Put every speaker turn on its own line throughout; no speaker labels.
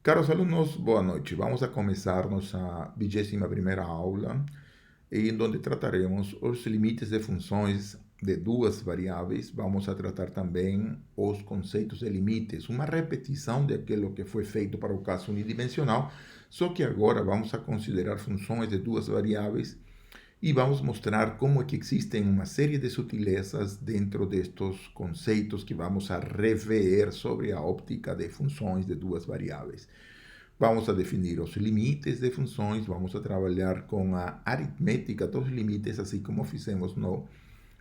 Caros alunos, boa noite. Vamos a começar nossa 21ª aula, em donde trataremos os limites de funções de duas variáveis. Vamos a tratar também os conceitos de limites, uma repetição daquilo que foi feito para o caso unidimensional, só que agora vamos a considerar funções de duas variáveis e vamos mostrar como é que existem uma série de sutilezas dentro destes conceitos que vamos a rever sobre a óptica de funções de duas variáveis. Vamos a definir os limites de funções, vamos a trabalhar com a aritmética dos limites, assim como fizemos no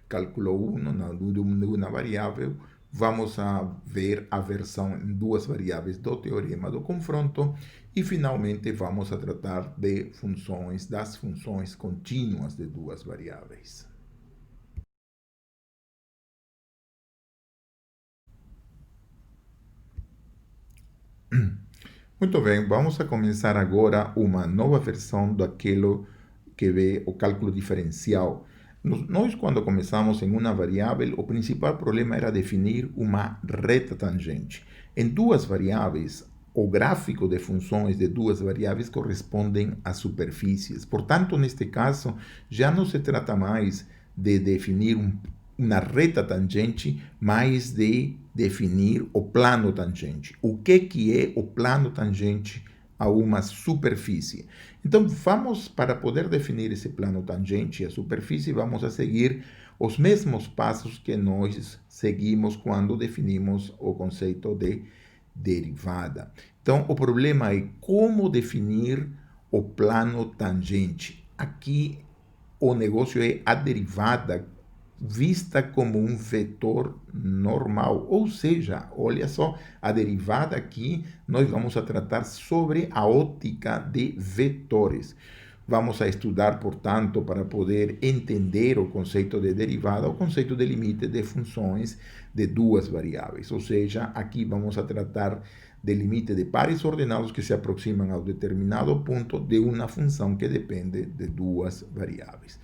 cálculo 1, de uma variável. Vamos a ver a versão em duas variáveis do teorema do confronto e, finalmente, vamos a tratar de funções, das funções contínuas de duas variáveis. Muito bem, vamos a começar agora uma nova versão daquilo que vê o cálculo diferencial. Nós, quando começamos em uma variável, o principal problema era definir uma reta tangente. Em duas variáveis, o gráfico de funções de duas variáveis correspondem a superfícies. Portanto, neste caso, já não se trata mais de definir uma reta tangente, mas de definir o plano tangente. O que é o plano tangente a uma superfície? Então, para poder definir esse plano tangente e a superfície, vamos a seguir os mesmos passos que nós seguimos quando definimos o conceito de derivada. Então, o problema é como definir o plano tangente. Aqui, o negócio é a derivada vista como um vetor normal. Ou seja, olha só, a derivada aqui nós vamos a tratar sobre a ótica de vetores. Vamos a estudar, portanto, para poder entender o conceito de derivada, o conceito de limite de funções de duas variáveis. Ou seja, aqui vamos a tratar de limite de pares ordenados que se aproximam ao determinado ponto de uma função que depende de duas variáveis.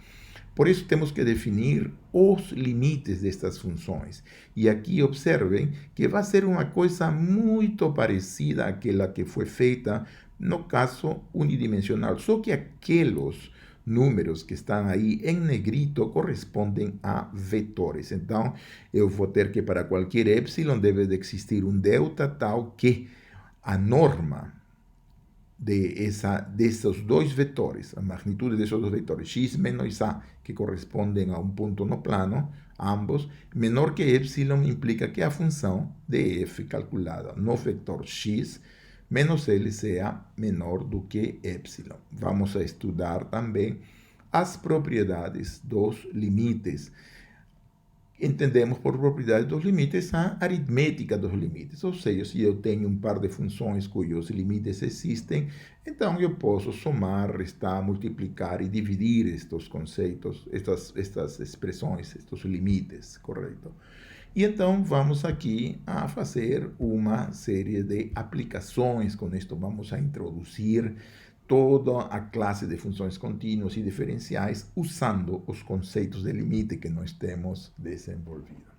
Por isso, temos que definir os limites destas funções. E aqui observem que vai ser uma coisa muito parecida àquela que foi feita no caso unidimensional, só que aqueles números que estão aí em negrito correspondem a vetores. Então, eu vou ter que, para qualquer epsilon, deve de existir um delta tal que a norma desses dois vetores, a magnitude desses dois vetores, x menos a, que correspondem a um ponto no plano, ambos, menor que epsilon implica que a função de f calculada no vetor x menos L sea menor do que epsilon. Vamos a estudar também as propriedades dos limites. Entendemos por propriedade dos limites a aritmética dos limites. Ou seja, se eu tenho um par de funções cujos limites existem, então eu posso somar, restar, multiplicar e dividir estes conceitos, estas expressões, estes limites, correto? E então vamos aqui a fazer uma série de aplicações com isto. Vamos a introduzir toda a classe de funções contínuas e diferenciais usando os conceitos de limite que nós temos desenvolvido.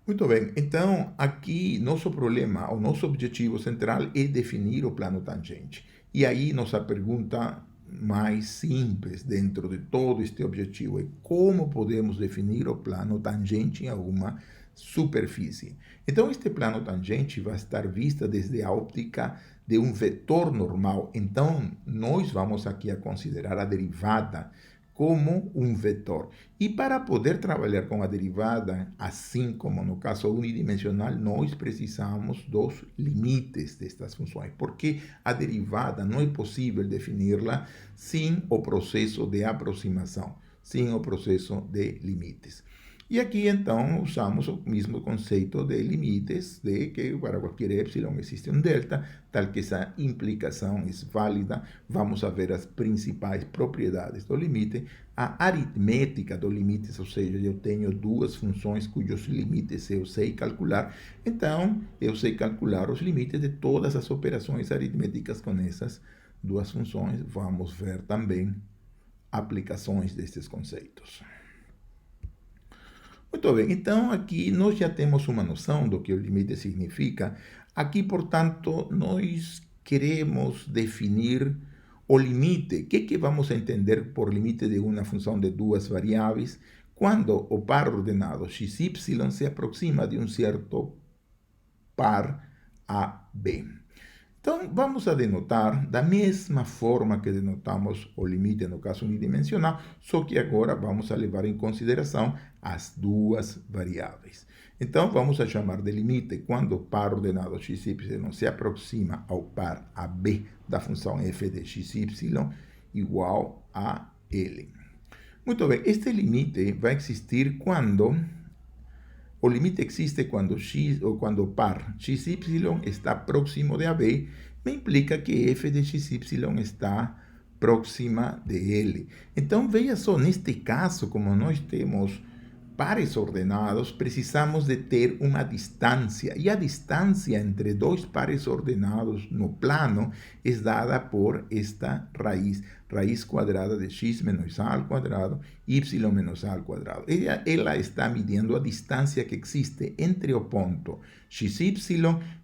Muito bem, então aqui nosso problema, o nosso objetivo central é definir o plano tangente. E aí nossa pergunta mais simples dentro de todo este objetivo é como podemos definir o plano tangente em alguma superfície. Então este plano tangente vai estar vista desde a óptica de um vetor normal. Então nós vamos aqui a considerar a derivada como um vetor. E para poder trabalhar com a derivada, assim como no caso unidimensional, nós precisamos dos limites destas funções, porque a derivada não é possível definir-la sem o processo de aproximação, sem o processo de limites. E aqui, então, usamos o mesmo conceito de limites, de que para qualquer epsilon existe um delta, tal que essa implicação é válida. Vamos a ver as principais propriedades do limite. A aritmética do limite, ou seja, eu tenho duas funções cujos limites eu sei calcular, então eu sei calcular os limites de todas as operações aritméticas com essas duas funções. Vamos ver também aplicações destes conceitos. Muito bem, então aqui nós já temos uma noção do que o limite significa. Aqui, portanto, nós queremos definir o limite. O que vamos a entender por limite de uma função de duas variáveis quando o par ordenado xy se aproxima de um certo par AB? Então, vamos a denotar da mesma forma que denotamos o limite no caso unidimensional, só que agora vamos a levar em consideração as duas variáveis. Então, vamos a chamar de limite quando o par ordenado xy se aproxima ao par AB da função f de xy igual a L. Muito bem, este limite vai existir quando o limite existe quando o par xy está próximo de AB, me implica que f de xy está próxima de L. Então, veja só, neste caso, como nós temos pares ordenados, precisamos de ter uma distância. E a distância entre dois pares ordenados no plano é dada por esta raiz quadrada de x menos a ao quadrado, y menos a ao quadrado. Ela está midindo a distância que existe entre o ponto xy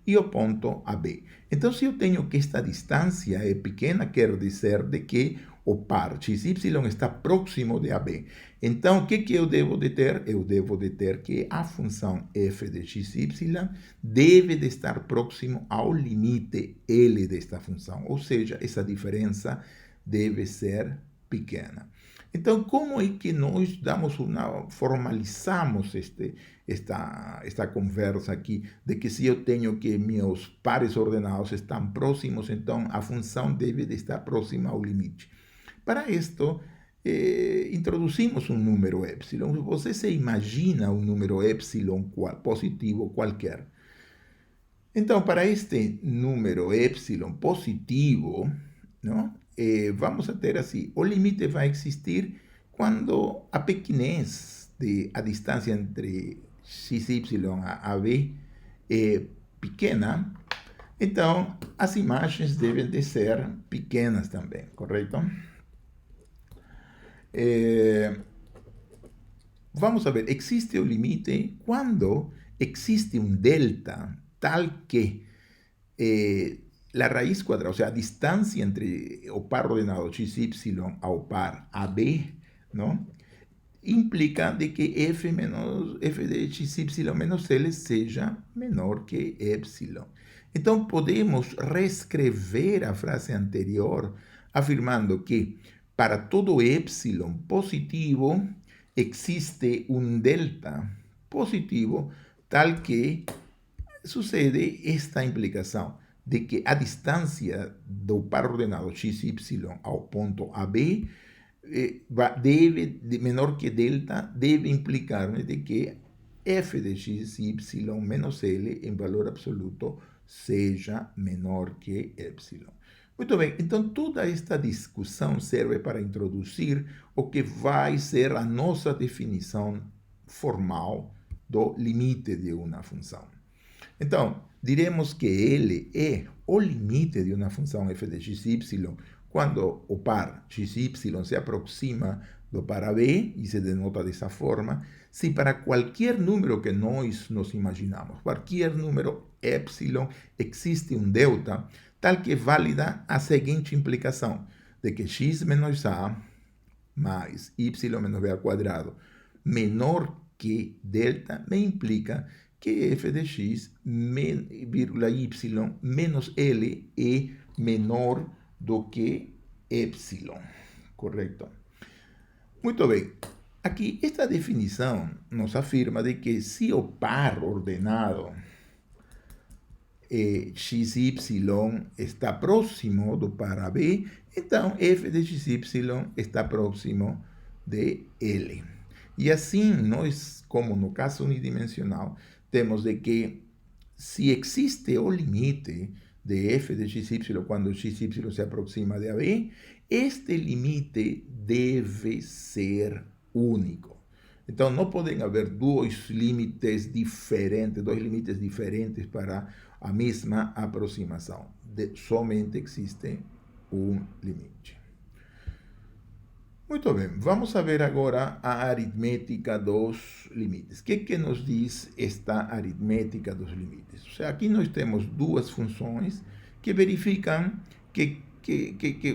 e o ponto AB. Então, se eu tenho que esta distância é pequena, quer dizer de que o par xy está próximo de AB. Então, o que eu devo de ter? Eu devo de ter que a função f de xy deve de estar próximo ao limite L desta função. Ou seja, essa diferença deve ser pequena. Então, como é que nós formalizamos esta conversa aqui de que se eu tenho que meus pares ordenados estão próximos, então a função deve de estar próxima ao limite? Para isto, introduzimos um número epsilon. Você se imagina um número epsilon positivo qualquer. Então, para este número epsilon positivo, não, vamos a ter assim, o limite vai existir quando a pequenez a distância entre xy a AB é pequena. Então, as imagens devem de ser pequenas também, correto? Vamos a ver, existe o limite quando existe um delta tal que la raíz cuadrada, o sea, a distância entre o par ordenado xy ao par AB, não, implica de que f de xy menos L seja menor que epsilon. Então, podemos reescrever a frase anterior afirmando que para todo epsilon positivo existe un delta positivo tal que sucede esta implicação de que a distância do par ordenado xy ao ponto AB menor que delta deve implicar de que f de xy menos L em valor absoluto seja menor que epsilon. Muito bem, então toda esta discussão serve para introduzir o que vai ser a nossa definição formal do limite de uma função. Então, diremos que L é o limite de uma função f de xy quando o par xy se aproxima do par AB, e se denota dessa forma, se para qualquer número que nós nos imaginamos, qualquer número epsilon, existe um delta, tal que é válida a seguinte implicação, de que x menos a mais y menos b ao quadrado menor que delta, me implica que f de x, vírgula y menos L é menor do que epsilon, correto? Muito bem. Aqui, esta definição nos afirma de que se o par ordenado xy está próximo do par AB, então f de xy está próximo de L. E assim, nós, como no caso unidimensional, temos de que se existe o limite de f de xy quando xy se aproxima de AB, este limite deve ser único. Então, não podem haver dois limites diferentes para a mesma aproximação. Somente existe um limite. Muito bem, vamos a ver agora a aritmética dos limites. O que nos diz esta aritmética dos limites? Ou seja, aqui nós temos duas funções que verificam que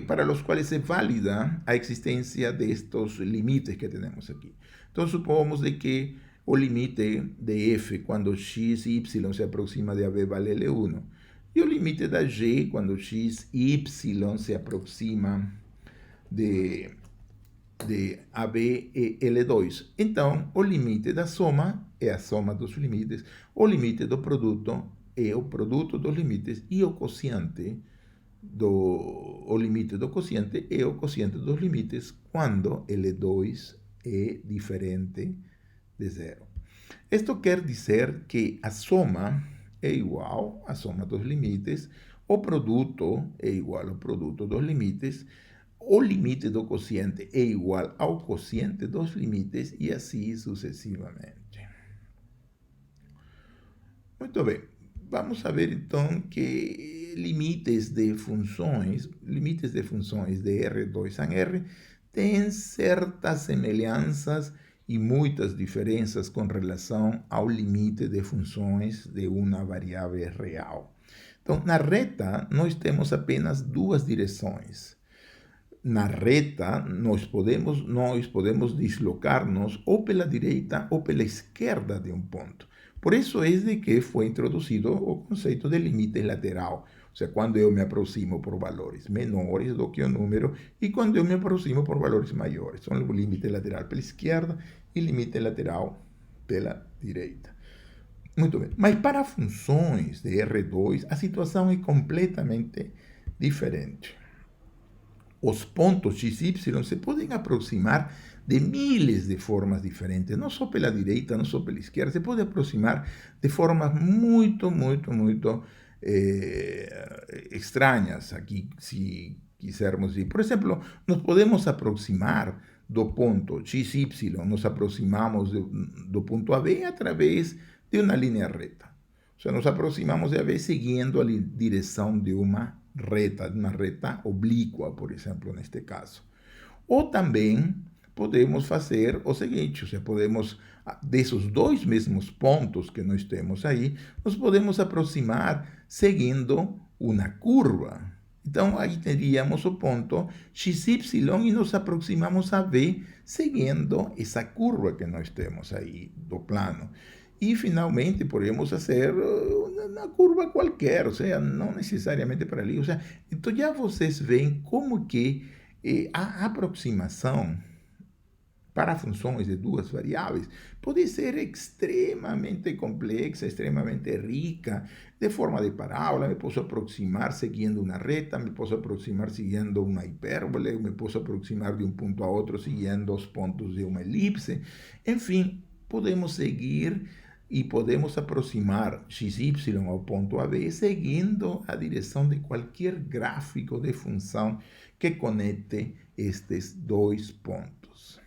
para os quais é válida a existência destes limites que temos aqui. Então, supomos de que o limite de f quando x y se aproxima de AB vale L1 e o limite da g quando x y se aproxima de AB e L2. Então, o limite da soma é a soma dos limites, o limite do produto é o produto dos limites e o limite do quociente é o quociente dos limites quando L2 é diferente de zero. Isto quer dizer que a soma é igual à soma dos limites, o produto é igual ao produto dos limites, o limite do quociente é igual ao quociente dos limites e assim sucessivamente. Muito bem, vamos ver então que limites de funções de R2 a R têm certas semelhanças e muitas diferenças com relação ao limite de funções de uma variável real. Então, na reta, nós temos apenas duas direções. Na reta, nós podemos deslocar-nos ou pela direita ou pela esquerda de um ponto. Por isso é de que foi introduzido o conceito de limite lateral. Ou seja, quando eu me aproximo por valores menores do que o número e quando eu me aproximo por valores maiores. São o limite lateral pela esquerda e limite lateral pela direita. Muito bem. Mas para funções de R2, a situação é completamente diferente. Os pontos x, y se podem aproximar de miles de formas diferentes, não só pela direita, não só pela esquerda, se pode aproximar de formas muito extrañas, aqui, se quisermos ir. Por exemplo, nos podemos aproximar do ponto x, y, nos aproximamos do ponto AB através de uma linha reta. Ou seja, nos aproximamos de AB seguindo a direção de uma reta oblíqua, por exemplo, neste caso. Ou também podemos fazer o seguinte, ou seja, podemos, desses dois mesmos pontos que nós temos aí, nos podemos aproximar seguindo uma curva. Então, aí teríamos o ponto XY e nos aproximamos a B seguindo essa curva que nós temos aí do plano. E, finalmente, podemos fazer uma curva qualquer, ou seja, não necessariamente para ali. Ou seja, então, já vocês veem como que a aproximação para funções de duas variáveis pode ser extremamente complexa, extremamente rica, de forma de parábola. Me posso aproximar seguindo uma reta, me posso aproximar seguindo uma hipérbole, me posso aproximar de um ponto a outro seguindo os pontos de uma elipse. Enfim, podemos seguir e podemos aproximar XY ao ponto AB seguindo a direção de qualquer gráfico de função que conecte estes dois pontos.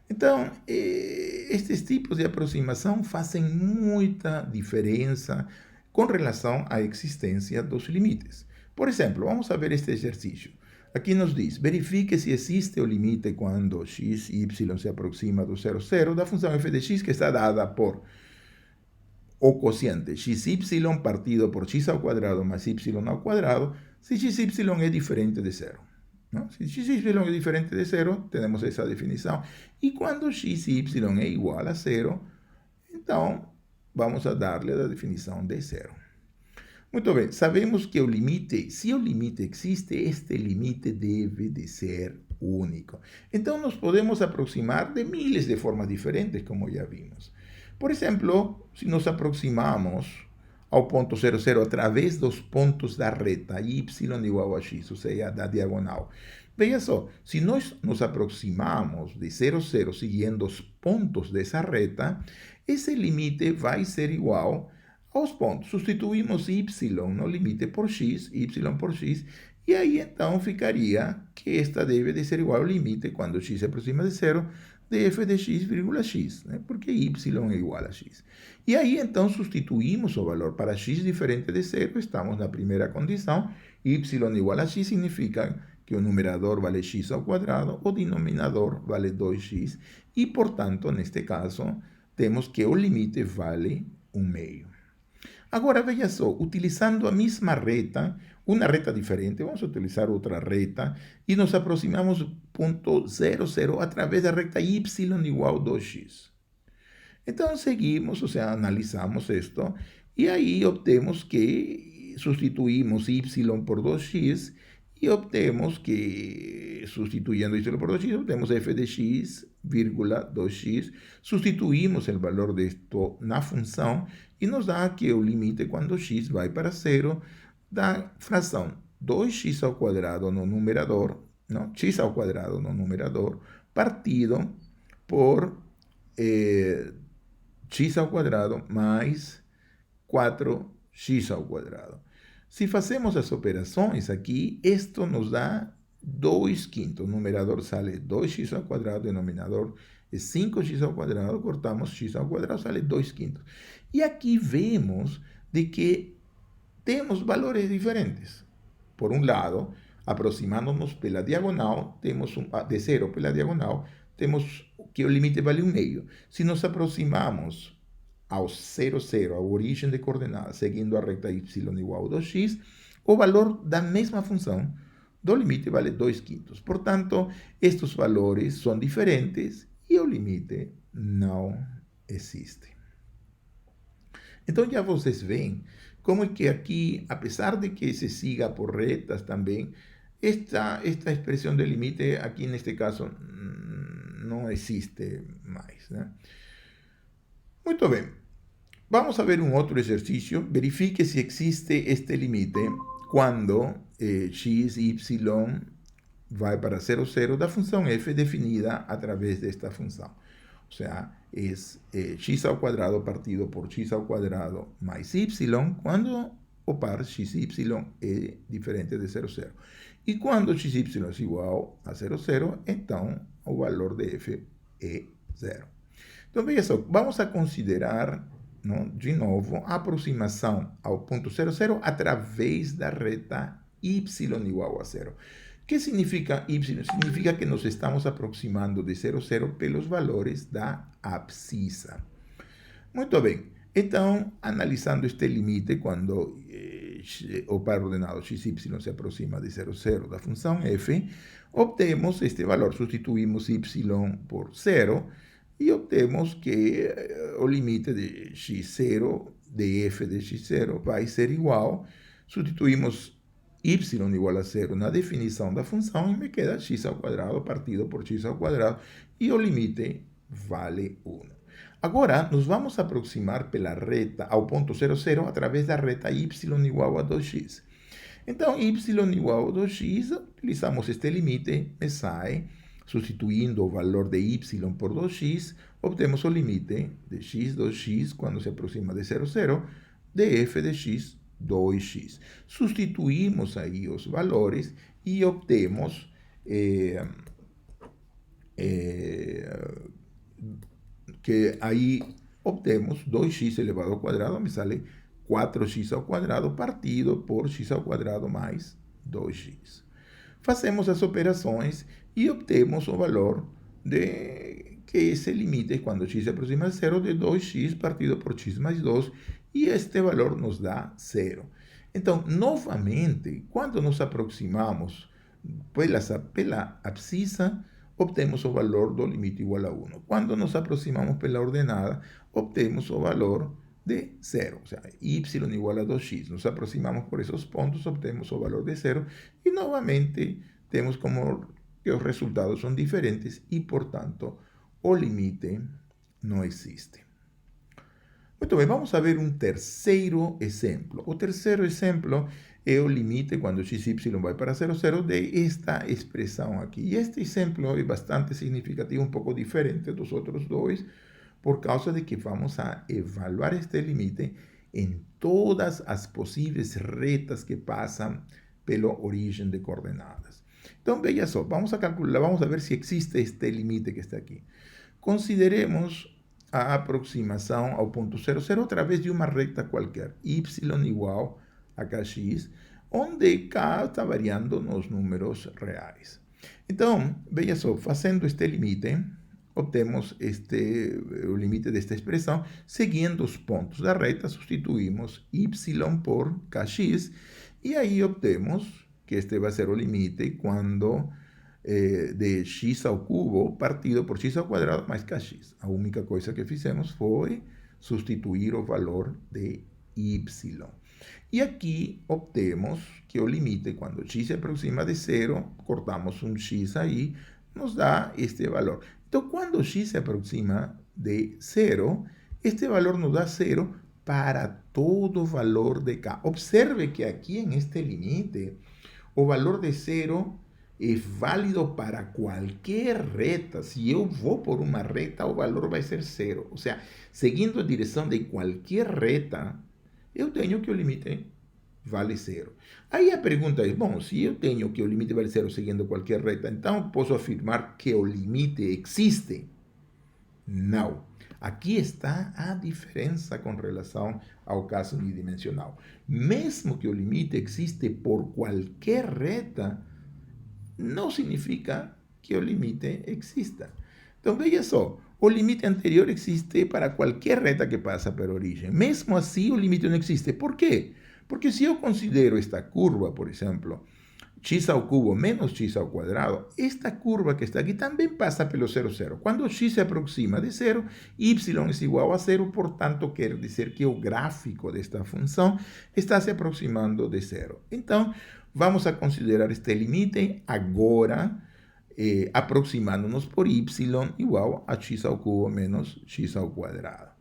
Então, estes tipos de aproximação fazem muita diferença com relação à existência dos limites. Por exemplo, vamos ver este exercício. Aqui nos diz, verifique se existe o limite quando x e y se aproxima do 0, 0 da função f de x que está dada por o quociente xy partido por x ao quadrado mais y ao quadrado, se xy é diferente de 0. ¿No? Si xy é diferente de 0, temos essa definição. E quando x e y é igual a 0, então vamos a darle a definição de 0. Muito bem, sabemos que o limite, se o limite existe, este limite deve de ser único. Então, nos podemos aproximar de miles de formas diferentes, como já vimos. Por exemplo, se nos aproximamos ao ponto 0, 0 através dos pontos da reta y igual a x, ou seja, da diagonal. Veja só, se nós nos aproximamos de 0, 0 seguindo os pontos dessa reta, esse limite vai ser igual aos pontos. Substituímos y no limite por x, y por x, e aí então ficaria que esta deve de ser igual ao limite, quando x se aproxima de 0, de f de x, x, né? Porque y é igual a x. E aí então substituímos o valor para x diferente de 0, estamos na primeira condição, y igual a x significa que o numerador vale x ao quadrado, o denominador vale 2x, e, portanto, neste caso, temos que o limite vale 1/2. Agora, veja só, utilizando a mesma reta, uma reta diferente, vamos utilizar outra reta, e nos aproximamos do ponto 0, 0 através da reta y igual a 2x. Então, seguimos, ou seja, analisamos isto, e aí obtemos que substituímos y por 2x, e obtemos que, sustituyendo y por 2x, obtemos f de x, 2x, sustituímos o valor de esto na função, e nos dá que o limite quando x vai para 0, da fração 2x ao quadrado no numerador, não, x ao quadrado no numerador, partido por x ao quadrado mais 4x ao quadrado. Se fazemos as operações aqui, isto nos dá 2/5. O numerador sale 2x ao quadrado, o denominador é 5x ao quadrado, cortamos x ao quadrado, sale 2/5. E aqui vemos de que temos valores diferentes. Por um lado, aproximando-nos pela diagonal, temos de 0 pela diagonal, temos que o limite vale 1/2. Se nos aproximamos ao 0, 0, a origem de coordenadas, seguindo a reta y igual a 2x, o valor da mesma função do limite vale 2/5. Portanto, estes valores são diferentes e o limite não existe. Então, já vocês veem como é que aqui, apesar de que se siga por retas também, esta expressão de limite aqui, neste caso, não existe mais, né? Muito bem. Vamos a ver um outro exercício. Verifique se existe este limite quando x, y vai para 0, 0 da função f definida através desta função. Ou seja, é x ao quadrado partido por x ao quadrado mais y, quando o par x, y é diferente de 0, 0. E quando x, y é igual a 0, 0, então o valor de f é 0. Então, veja só, vamos a considerar, não, de novo, a aproximação ao ponto 0, 0 através da reta y igual a 0. O que significa y? Significa que nos estamos aproximando de 0, 0 pelos valores da abscissa. Muito bem. Então, analisando este limite, quando o par ordenado x, y se aproxima de 0, 0 da função f, obtemos este valor, substituímos y por 0, e obtemos que o limite de x0, de f de x0, vai ser igual, substituímos y igual a 0 na definição da função, e me queda x ao quadrado partido por x ao quadrado, e o limite vale 1. Agora, nos vamos aproximar pela reta ao ponto 0, 0 através da reta y igual a 2x. Então, y igual a 2x, utilizamos este limite, me sai, sustituindo o valor de y por 2x, obtemos o limite de x, 2x, quando se aproxima de 0, 0, de f de x, 2x. Substituímos aí os valores e obtemos que aí obtemos 2x elevado ao quadrado, me sale 4x ao quadrado partido por x ao quadrado mais 2x. Fazemos as operações e obtemos o valor de que esse limite, quando x se aproxima de 0, de 2x partido por x mais 2, e este valor nos dá 0. Então, novamente, quando nos aproximamos pela abscissa, obtemos o valor do limite igual a 1. Quando nos aproximamos pela ordenada, obtemos o valor de 0, o sea, y igual a 2x. Nos aproximamos por esos pontos, obtemos o valor de 0, e novamente temos como que os resultados são diferentes e, portanto, o limite não existe. Muito bem, vamos a ver um terceiro exemplo. O terceiro exemplo é o limite quando x, y vai para 0, 0 de esta expressão aqui. E este exemplo é bastante significativo, um pouco diferente dos outros dois, por causa de que vamos a evaluar este limite em todas as possíveis retas que passam pela origem de coordenadas. Então, veja só, vamos a calcular, vamos a ver se existe este limite que está aqui. Consideremos a aproximação ao ponto 0, 0 através de uma reta qualquer, y igual a kx, onde K está variando nos números reais. Então, veja só, fazendo este limite, obtemos o limite desta expressão, seguindo os pontos da reta, substituímos y por kx, e aí obtemos que este vai ser o limite quando de x ao cubo partido por x ao quadrado mais kx. A única coisa que fizemos foi substituir o valor de y. E aqui obtemos que o limite, quando x se aproxima de zero, cortamos um x aí, nos dá este valor. Então, quando x se aproxima de zero, este valor nos dá zero para todo valor de k. Observe que aqui em este limite, o valor de zero é válido para qualquer reta. Se eu vou por uma reta, o valor vai ser zero. Ou seja, seguindo a direção de qualquer reta, eu tenho que o limite vale zero. Aí a pergunta é, bom, se eu tenho que o limite vale zero seguindo qualquer reta, então posso afirmar que o limite existe? Não. Aqui está a diferença com relação ao caso unidimensional. Mesmo que o limite existe por qualquer reta, não significa que o limite exista. Então, veja só, o limite anterior existe para qualquer reta que passa pela origem. Mesmo assim, o limite não existe. Por quê? Porque se eu considero esta curva, por exemplo, x ao cubo menos x ao quadrado, esta curva que está aqui também passa pelo 0, 0. Quando x se aproxima de 0, y é igual a 0, portanto, quer dizer que o gráfico desta função está se aproximando de 0. Então, vamos a considerar este limite agora, aproximando-nos por y igual a x ao cubo menos x ao quadrado.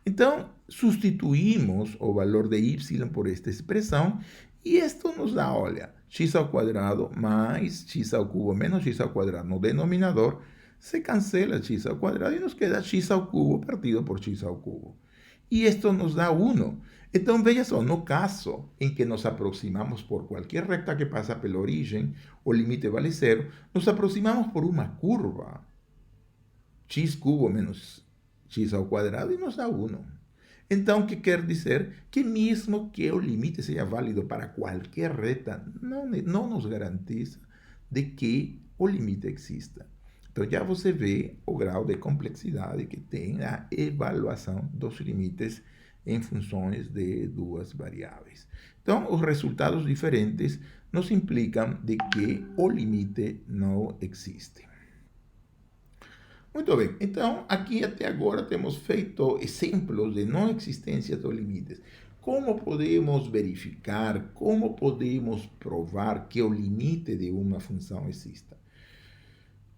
Então, substituímos o valor de y por esta expressão e isto nos dá, olha, x ao quadrado mais x ao cubo menos x ao quadrado. No denominador se cancela x ao quadrado e nos queda x ao cubo partido por x ao cubo. E isto nos dá 1. Então, veja só, no caso em que nos aproximamos por qualquer reta que passa pela origem, o limite vale 0, nos aproximamos por uma curva, x cubo menos x ao quadrado, e nos dá 1. Então, o que quer dizer? Que mesmo que o limite seja válido para qualquer reta, não nos garantiza de que o limite exista. Então, já você vê o grau de complexidade que tem a avaliação dos limites em funções de duas variáveis. Então, os resultados diferentes nos implicam de que o limite não existe. Muito bem, então aqui até agora temos feito exemplos de não existência dos limites. Como podemos verificar, como podemos provar que o limite de uma função exista?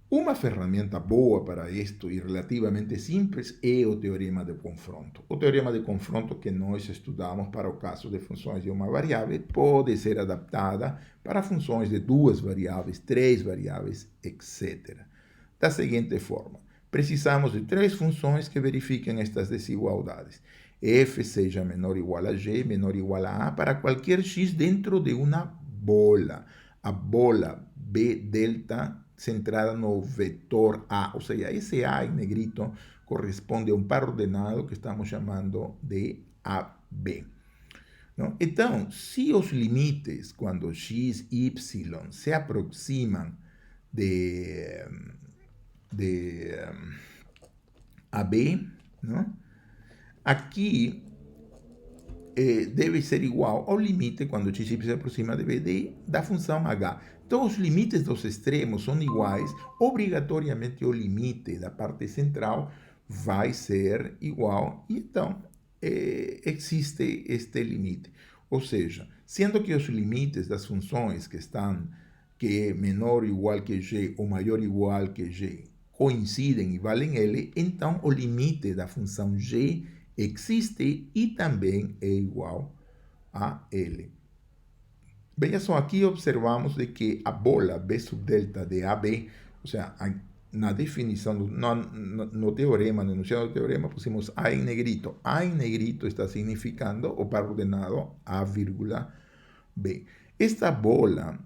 Uma ferramenta boa para isto e relativamente simples é o teorema de confronto. O teorema de confronto que nós estudamos para o caso de funções de uma variável pode ser adaptada para funções de duas variáveis, três variáveis, etc. Da seguinte forma, precisamos de três funções que verifiquem estas desigualdades. F seja menor ou igual a G, menor ou igual a A, para qualquer X dentro de uma bola. A bola B delta centrada no vetor A, ou seja, esse A em negrito corresponde a um par ordenado que estamos chamando de AB. Não? Então, se os limites, quando x e y se aproximam de AB, não? Aqui deve ser igual ao limite quando x e y se aproxima de BD da função h. Então, os limites dos extremos são iguais, obrigatoriamente o limite da parte central vai ser igual, e então existe este limite. Ou seja, sendo que os limites das funções que é menor ou igual que g ou maior ou igual que g coincidem e valem L, então o limite da função g existe e também é igual a L. Veja só, aqui observamos de que a bola B sub delta de AB, ou seja, na definição, no teorema, no enunciado do teorema, pusimos A em negrito. A em negrito está significando o par ordenado A, B. Esta bola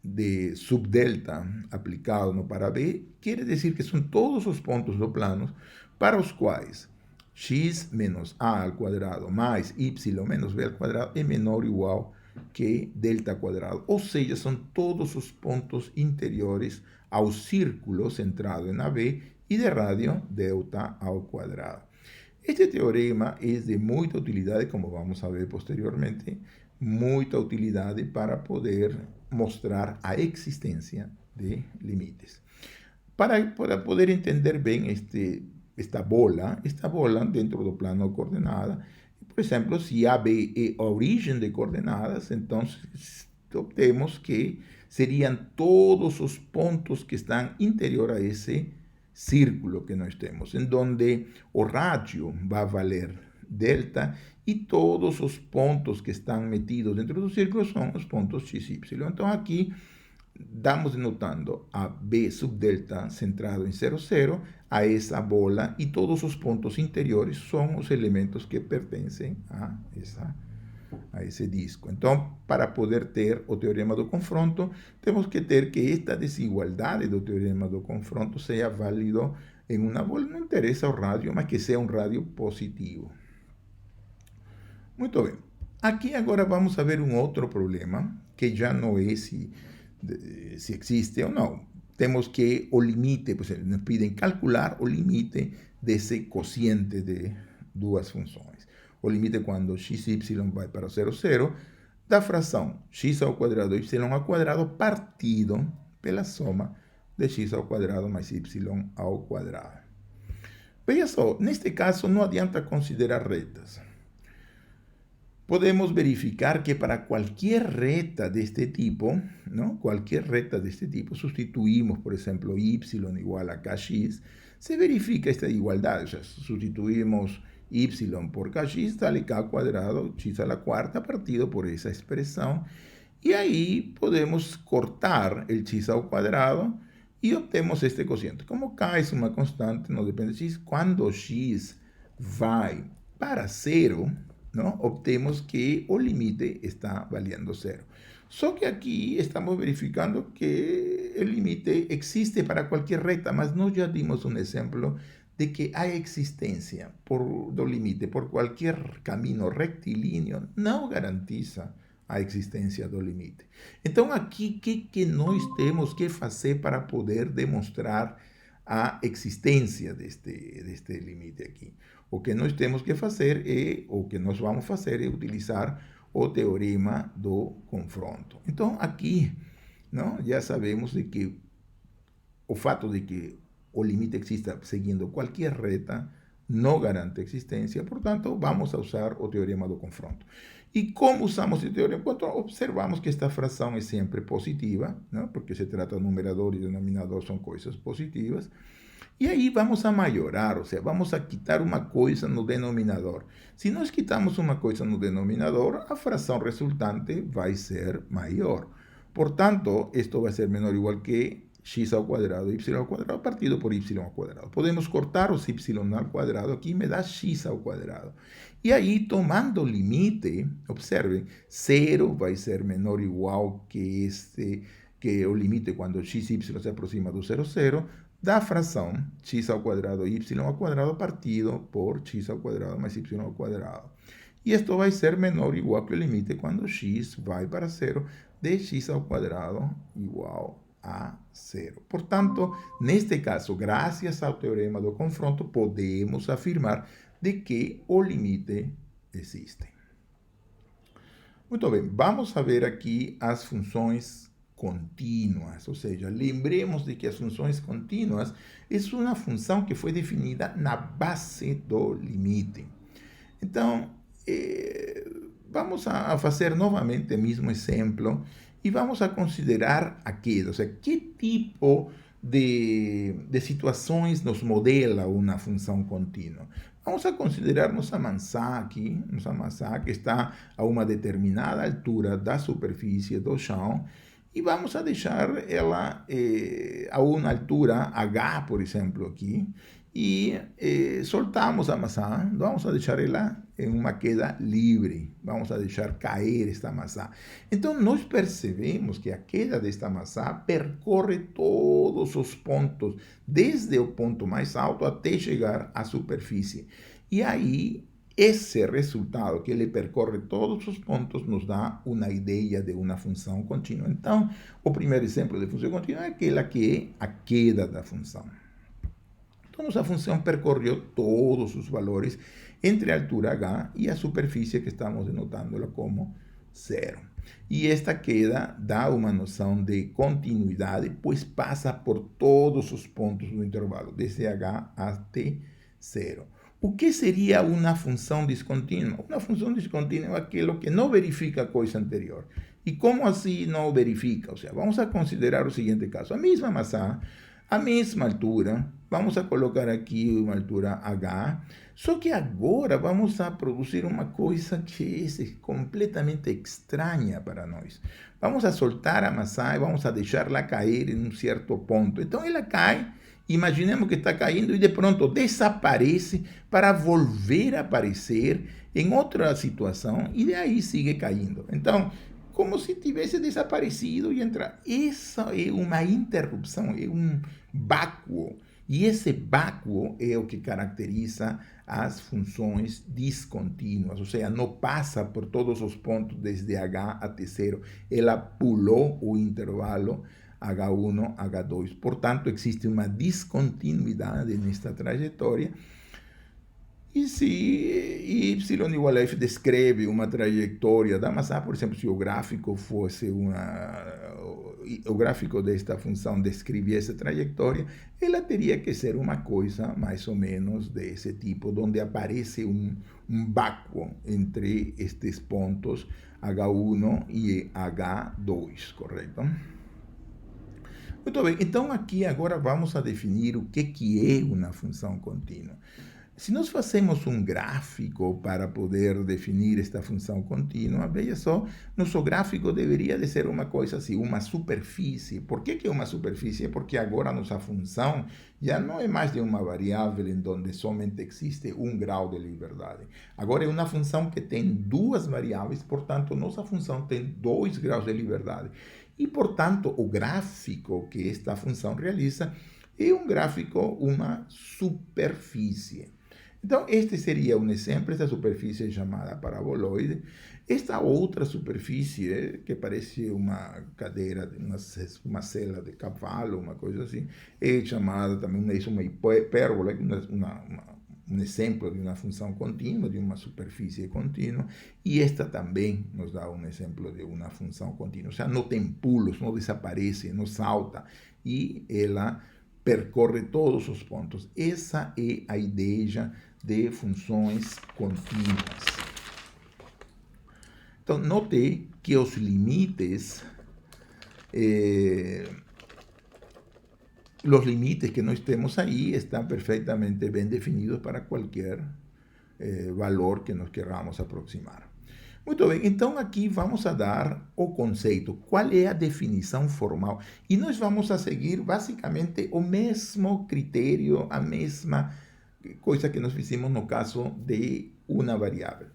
de subdelta aplicado no para B quer dizer que são todos os pontos do plano para os quais x menos a ao quadrado mais y menos b ao quadrado é menor ou igual que delta quadrado, ou seja, são todos os pontos interiores ao círculo centrado em AB e de radio delta ao quadrado. Este teorema é de muita utilidade, como vamos a ver posteriormente, muita utilidade para poder mostrar a existência de limites. Para poder entender bem esta bola dentro do plano de coordenada, por exemplo, se AB é a origem de coordenadas, então obtemos que seriam todos os pontos que estão interior a esse círculo que nós temos, em donde o radio vai valer delta e todos os pontos que estão metidos dentro do círculo são os pontos x, y. Então aqui estamos denotando a B sub delta centrado em 0, 0, a essa bola, e todos os pontos interiores são os elementos que pertencem a esse disco. Então, para poder ter o teorema do confronto, temos que ter que esta desigualdade do teorema do confronto seja válido em uma bola. Não interessa o radio, mas que seja um radio positivo. Muito bem. Aqui agora vamos a ver um outro problema, que já não é se existe ou não. Temos que o limite, pues nos piden calcular o limite desse cociente de duas funções. O limite quando x e y vai para 0, 0, da fração x ao quadrado y ao quadrado partido pela soma de x ao quadrado mais y ao quadrado. Veja só, neste caso não adianta considerar retas. Podemos verificar que para cualquier reta de este tipo, ¿no? Cualquier reta de este tipo, sustituimos, por ejemplo, y igual a kx, se verifica esta igualdad. O sea, sustituimos y por kx, sale k cuadrado, x a la cuarta, partido por esa expresión. Y ahí podemos cortar el x al cuadrado y obtenemos este cociente. Como k es una constante, no depende de x, cuando x va para 0, ¿no? Obtemos que o limite está valiendo 0. Só que aquí estamos verificando que el límite existe para cualquier recta, mas nós ya dimos un ejemplo de que a existencia do limite por cualquier camino rectilíneo não garantiza a existência do limite. Então aqui, que nós temos que fazer para poder demonstrar a existência deste limite aqui? O que nós temos que fazer o que nós vamos fazer é utilizar o teorema do confronto. Então, aqui, não, já sabemos de que o fato de que o limite exista seguindo qualquer reta não garante existência, portanto, vamos a usar o teorema do confronto. E como usamos o teorema? Então, observamos que esta fração é sempre positiva, não? Porque se trata de numerador e denominador, são coisas positivas. E aí vamos a maiorar, ou seja, vamos a quitar uma coisa no denominador. Se nós quitamos uma coisa no denominador, a fração resultante vai ser maior. Portanto, isto vai ser menor ou igual que x ao quadrado, y ao quadrado, partido por y ao quadrado. Podemos cortar os y ao quadrado, aqui me dá x ao quadrado. E aí, tomando o limite, observem, 0 vai ser menor ou igual que o limite quando x e y se aproxima do 0, 0, da fração x ao quadrado y ao quadrado partido por x ao quadrado mais y ao quadrado. E isto vai ser menor ou igual que o limite quando x vai para 0 de x ao quadrado igual a 0. Portanto, neste caso, graças ao teorema do confronto, podemos afirmar de que o limite existe. Muito bem, vamos a ver aqui as funções contínuas, ou seja, lembremos de que as funções contínuas é uma função que foi definida na base do limite. Então, vamos a fazer novamente o mesmo exemplo e vamos a considerar a queda, ou seja, que tipo de situações nos modela uma função contínua. Vamos a considerar nossa maçã aqui, que está a uma determinada altura da superfície do chão, e vamos a deixar ela a uma altura H, por exemplo, aqui, e soltamos a maçã, vamos a deixar ela em uma queda livre, vamos a deixar cair esta maçã. Então, nós percebemos que a queda desta maçã percorre todos os pontos, desde o ponto mais alto até chegar à superfície. E aí, esse resultado que ele percorre todos os pontos nos dá uma ideia de uma função contínua. Então, o primeiro exemplo de função contínua é aquela que é a queda da função. Então, nossa função percorreu todos os valores entre a altura h e a superfície que estamos denotando como zero. E esta queda dá uma noção de continuidade, pois passa por todos os pontos do intervalo, desde h até zero. O que seria uma função descontínua? Uma função descontínua é aquilo que não verifica a coisa anterior. E como assim não verifica? Ou seja, vamos a considerar o seguinte caso. A mesma maçã, a mesma altura, vamos a colocar aqui uma altura h, só que agora vamos a produzir uma coisa que é completamente estranha para nós. Vamos a soltar a maçã e vamos a deixá-la cair em um certo ponto. Então ela cai, imaginemos que está caindo e de pronto desaparece para volver a aparecer em outra situação e de aí sigue caindo. Então, como se tivesse desaparecido e entrar. Essa é uma interrupção, é um vácuo. E esse vácuo é o que caracteriza as funções descontínuas, ou seja, não passa por todos os pontos desde h até zero. Ela pulou o intervalo h1, h2. Portanto, existe uma descontinuidade nesta trajetória. E se y igual a f descreve uma trajetória da maçã, por exemplo, se o gráfico fosse o gráfico desta função descrevia essa trajetória, ela teria que ser uma coisa mais ou menos desse tipo, onde aparece um vácuo entre estes pontos H1 e H2, correto? Muito bem, então aqui agora vamos a definir o que é uma função contínua. Se nós fazemos um gráfico para poder definir esta função contínua, veja só, nosso gráfico deveria de ser uma coisa assim, uma superfície. Por que é uma superfície? Porque agora nossa função já não é mais de uma variável em onde somente existe um grau de liberdade. Agora é uma função que tem duas variáveis, portanto, nossa função tem 2 graus de liberdade. E, portanto, o gráfico que esta função realiza é um gráfico, uma superfície. Então, este seria um exemplo, esta superfície é chamada paraboloide. Esta outra superfície, que parece uma cadeira, uma sela de cavalo, uma coisa assim, é chamada também uma hipérbola, um exemplo de uma função contínua, de uma superfície contínua, e esta também nos dá um exemplo de uma função contínua. Ou seja, não tem pulos, não desaparece, não salta, e ela percorre todos os pontos. Essa é a ideia de funções contínuas. Então, note que os limites, os limites que nós temos aí estão perfeitamente bem definidos para qualquer valor que nós queramos aproximar. Muito bem, então aqui vamos a dar o conceito, qual é a definição formal. E nós vamos a seguir basicamente o mesmo critério, a mesma coisa que nós fizemos no caso de uma variável.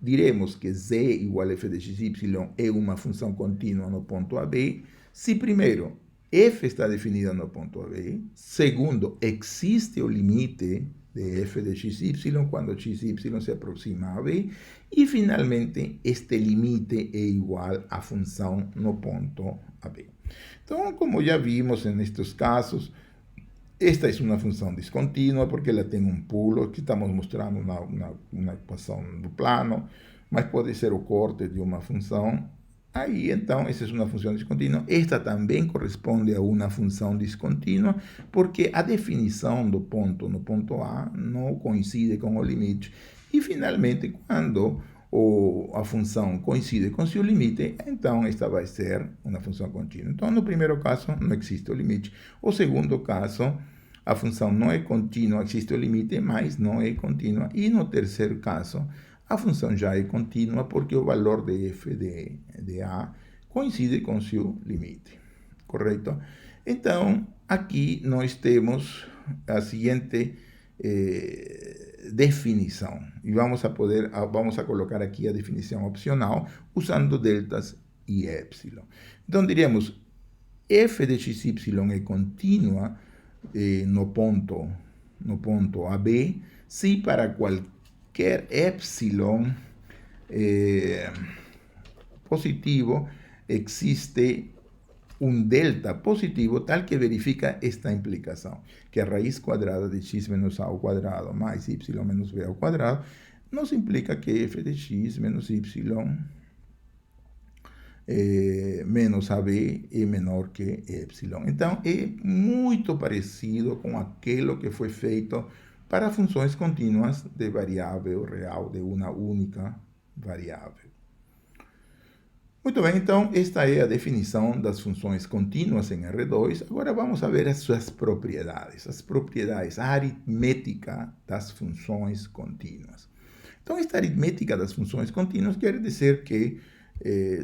Diremos que z igual a f de xy é uma função contínua no ponto AB, se primeiro f está definida no ponto AB, segundo, existe o limite de f de xy quando xy se aproxima a B, e finalmente este limite é igual à função no ponto AB. Então, como já vimos nestes casos, esta é uma função descontínua porque ela tem um pulo, que estamos mostrando uma equação do plano, mas pode ser o corte de uma função. Aí, então, essa é uma função descontínua. Esta também corresponde a uma função descontínua, porque a definição do ponto no ponto A não coincide com o limite. E, finalmente, quando a função coincide com seu limite, então esta vai ser uma função contínua. Então, no primeiro caso, não existe o limite. O segundo caso, a função não é contínua, existe o limite, mas não é contínua. E no terceiro caso, a função já é contínua porque o valor de f de A coincide com seu limite, correto? Então, aqui nós temos a seguinte definição. E vamos a colocar aqui a definição opcional usando deltas e epsilon. Então, diríamos, f de xy é contínua no ponto AB, se para qualquer quer epsilon positivo, existe un delta positivo tal que verifica esta implicación, que a raíz cuadrada de x menos a ao cuadrado más y menos b ao cuadrado nos implica que f de x menos y menos AB é menor que epsilon. Então, é muito parecido com aquilo que foi feito para funções contínuas de variável real, de uma única variável. Muito bem, então, esta é a definição das funções contínuas em R2. Agora vamos a ver as suas propriedades, a aritmética das funções contínuas. Então, esta aritmética das funções contínuas quer dizer que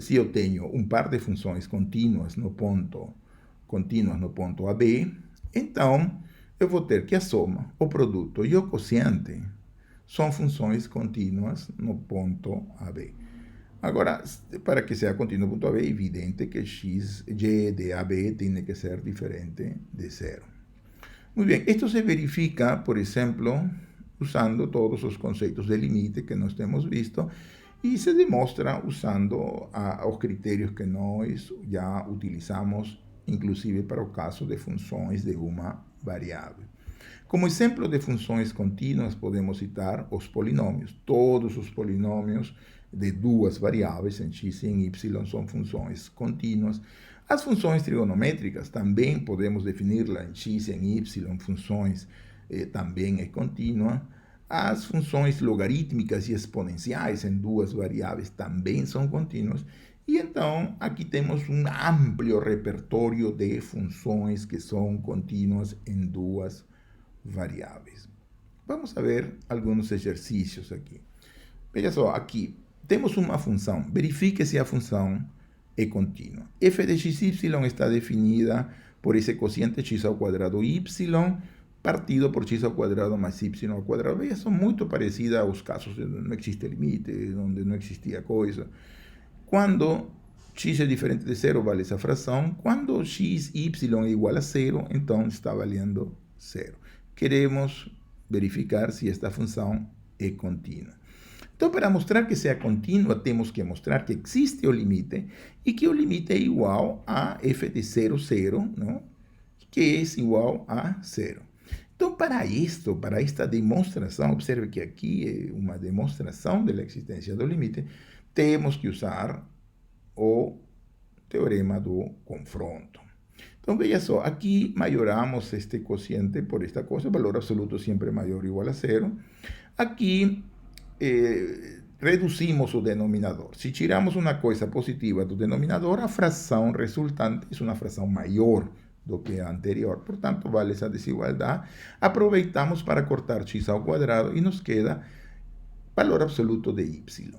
se eu tenho um par de funções contínuas no ponto AB, então eu vou ter que a soma, o produto e o quociente são funções contínuas no ponto AB. Agora, para que seja contínuo no ponto AB, é evidente que g de AB tem que ser diferente de zero. Muito bem, isto se verifica, por exemplo, usando todos os conceitos de limite que nós temos visto, e se demonstra usando os critérios que nós já utilizamos, inclusive para o caso de funções de uma variável. Como exemplo de funções contínuas, podemos citar os polinômios. Todos os polinômios de duas variáveis, em x e em y, são funções contínuas. As funções trigonométricas também podemos defini-las em x e em y, funções também é contínua. As funções logarítmicas e exponenciais em duas variáveis também são contínuas. E então, aqui temos um amplo repertório de funções que são contínuas em duas variáveis. Vamos ver alguns exercícios aqui. Veja só, aqui temos uma função. Verifique se a função é contínua. F de xy está definida por esse quociente x ao quadrado y partido por x ao quadrado mais y ao quadrado. Veja, são muito parecidas aos casos onde não existe limite, onde não existia coisa. Quando x é diferente de zero, vale essa fração. Quando x, y é igual a zero, então está valendo zero. Queremos verificar se esta função é contínua. Então, para mostrar que seja contínua, temos que mostrar que existe o limite e que o limite é igual a f de 0, 0, não? Que é igual a zero. Então, para esta demonstração, observe que aqui é uma demonstração da existência do limite, temos que usar o teorema do confronto. Então, veja só, aqui maioramos este quociente por esta coisa, valor absoluto sempre maior ou igual a zero. Aqui reduzimos o denominador. Se tiramos uma coisa positiva do denominador, a fração resultante é uma fração maior do que a anterior. Portanto, vale essa desigualdade. Aproveitamos para cortar x ao quadrado e nos queda valor absoluto de y.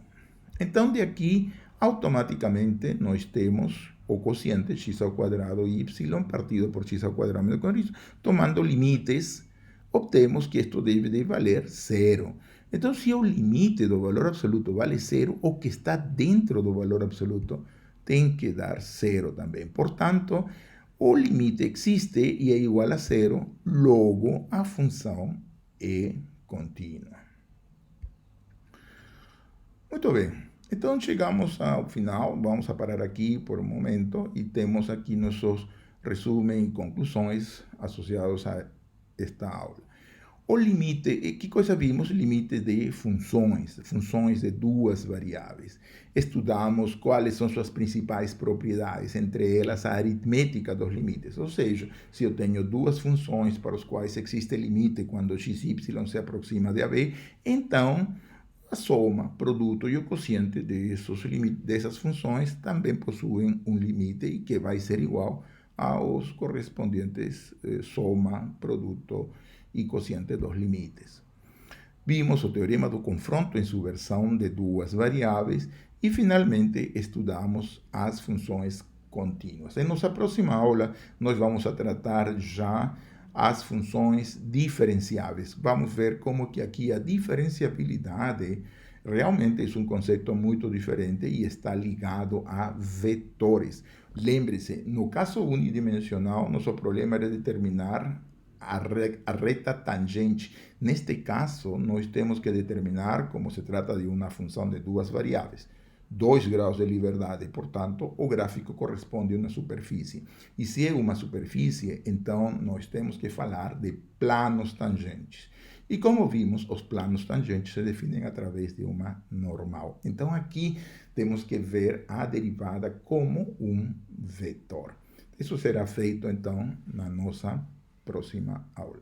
Então, de aqui, automaticamente, nós temos o quociente x ao quadrado y partido por x ao quadrado menos com y. Tomando limites, obtemos que isto deve de valer zero. Então, se o limite do valor absoluto vale zero, o que está dentro do valor absoluto tem que dar zero também. Portanto, o limite existe e é igual a zero, logo a função é contínua. Muito bem. Então, chegamos ao final. Vamos a parar aqui por um momento e temos aqui nossos resumos e conclusões associados a esta aula. O limite, que coisa vimos? Limite de funções de duas variáveis. Estudamos quais são suas principais propriedades, entre elas a aritmética dos limites. Ou seja, se eu tenho duas funções para as quais existe limite quando x e y se aproxima de AB, então a soma, produto e o quociente dessas funções também possuem um limite e que vai ser igual aos correspondentes soma, produto e quociente dos limites. Vimos o teorema do confronto em sua versão de duas variáveis e, finalmente, estudamos as funções contínuas. Em nossa próxima aula, nós vamos a tratar já as funções diferenciáveis. Vamos ver como que aqui a diferenciabilidade realmente é um conceito muito diferente e está ligado a vetores. Lembre-se, no caso unidimensional, nosso problema era determinar a reta tangente. Neste caso, nós temos que determinar, como se trata de uma função de duas variáveis, 2 graus de liberdade, portanto, o gráfico corresponde a uma superfície. E se é uma superfície, então nós temos que falar de planos tangentes. E como vimos, os planos tangentes se definem através de uma normal. Então aqui temos que ver a derivada como um vetor. Isso será feito então na nossa próxima aula.